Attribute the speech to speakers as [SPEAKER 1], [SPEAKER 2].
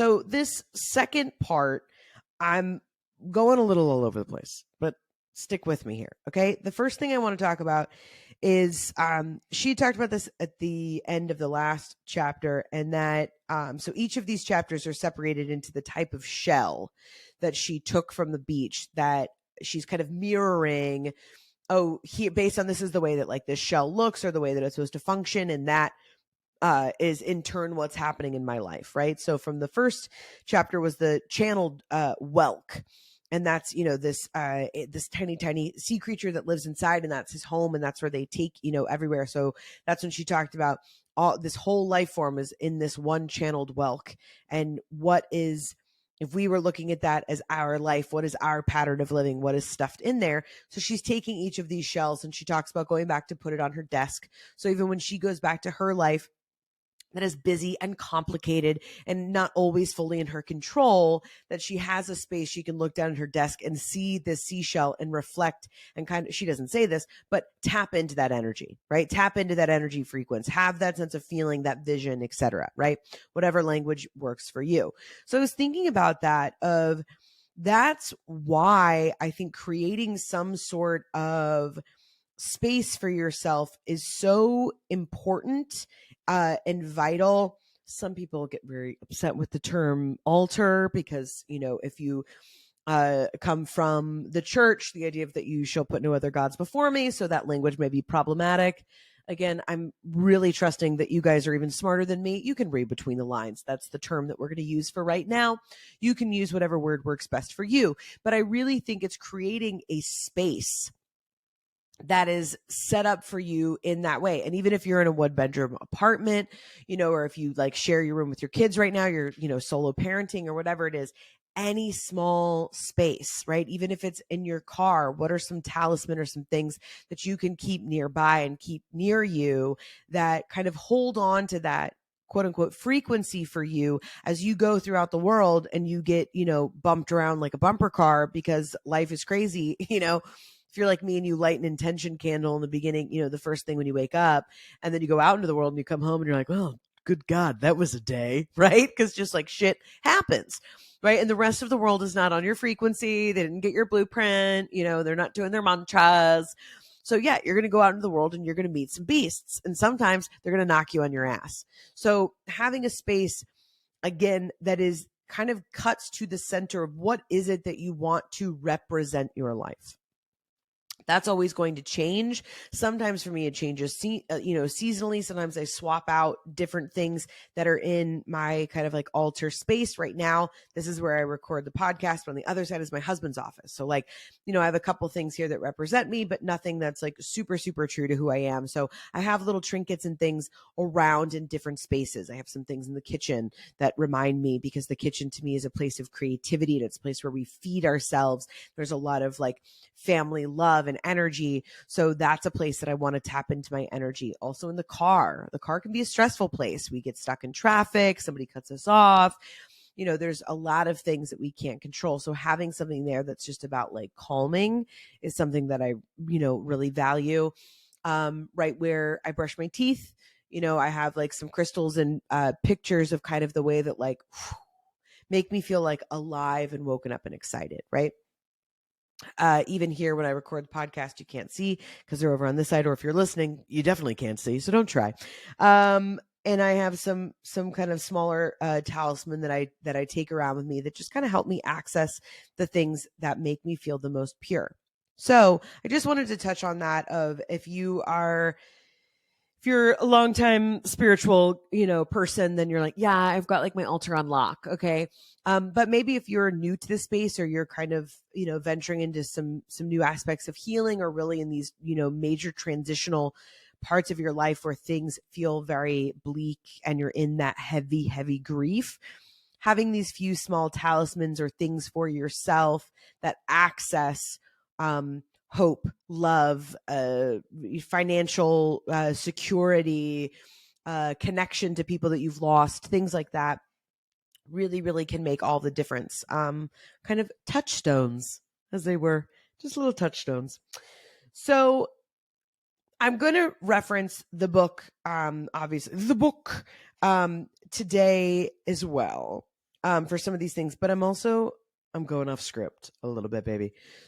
[SPEAKER 1] So this second part, I'm going a little all over the place, but stick with me here. Okay. The first thing I want to talk about is she talked about this at the end of the last chapter, and that so each of these chapters are separated into the type of shell that she took from the beach that she's kind of mirroring. Oh, based on this is the way that like this shell looks, or the way that it's supposed to function, and that is in turn what's happening in my life, right? So from the first chapter was the channeled whelk, and that's this this tiny sea creature that lives inside, and that's his home, and that's where they take everywhere. So that's when she talked about all this whole life form is in this one channeled whelk, and what is, if we were looking at that as our life, what is our pattern of living? What is stuffed in there? So she's taking each of these shells, and she talks about going back to put it on her desk. So even when she goes back to her life that is busy and complicated and not always fully in her control, that she has a space she can look down at her desk and see this seashell and reflect and kind of, she doesn't say this, but tap into that energy, right? Tap into that energy frequency, have that sense of feeling, that vision, etc., right? Whatever language works for you. So I was thinking about that of, that's why I think creating some sort of space for yourself is so important and vital. Some people get very upset with the term altar because, if you come from the church, the idea of that you shall put no other gods before me, so that language may be problematic. Again, I'm really trusting that you guys are even smarter than me. You can read between the lines. That's the term that we're going to use for right now. You can use whatever word works best for you. But I really think it's creating a space that is set up for you in that way. And even if you're in a 1-bedroom apartment, or if you like share your room with your kids right now, you're, solo parenting or whatever it is, any small space, right? Even if it's in your car, what are some talisman or some things that you can keep nearby and keep near you that kind of hold on to that quote unquote frequency for you as you go throughout the world and you get, bumped around like a bumper car because life is crazy, if you're like me and you light an intention candle in the beginning, the first thing when you wake up, and then you go out into the world and you come home and you're like, well, good God, that was a day, right? Because just like shit happens, right? And the rest of the world is not on your frequency. They didn't get your blueprint. They're not doing their mantras. So yeah, you're going to go out into the world and you're going to meet some beasts. And sometimes they're going to knock you on your ass. So having a space, again, that is kind of cuts to the center of what is it that you want to represent your life. That's always going to change. Sometimes for me, it changes, seasonally. Sometimes I swap out different things that are in my kind of like altar space. Right now, this is where I record the podcast, but on the other side is my husband's office. So like, I have a couple things here that represent me, but nothing that's like super, super true to who I am. So I have little trinkets and things around in different spaces. I have some things in the kitchen that remind me, because the kitchen to me is a place of creativity, and it's a place where we feed ourselves. There's a lot of like family love and energy. So that's a place that I want to tap into my energy. Also in the car can be a stressful place. We get stuck in traffic. Somebody cuts us off. There's a lot of things that we can't control. So having something there that's just about like calming is something that I, really value. Right where I brush my teeth, I have like some crystals and pictures of kind of the way that like make me feel like alive and woken up and excited. Right. Even here when I record the podcast, you can't see because they're over on this side, or if you're listening, you definitely can't see, so don't try. And I have some kind of smaller talisman that I take around with me that just kind of help me access the things that make me feel the most pure. So I just wanted to touch on that of if you're a longtime spiritual, person, then you're like, yeah, I've got like my altar on lock. Okay. But maybe if you're new to this space, or you're kind of, venturing into some new aspects of healing, or really in these, major transitional parts of your life where things feel very bleak and you're in that heavy, heavy grief, having these few small talismans or things for yourself that access, hope, love, financial security, connection to people that you've lost, things like that, really, really can make all the difference. Kind of touchstones, as they were, just little touchstones. So I'm going to reference the book, obviously, today as well. for some of these things, but I'm going off script a little bit, baby.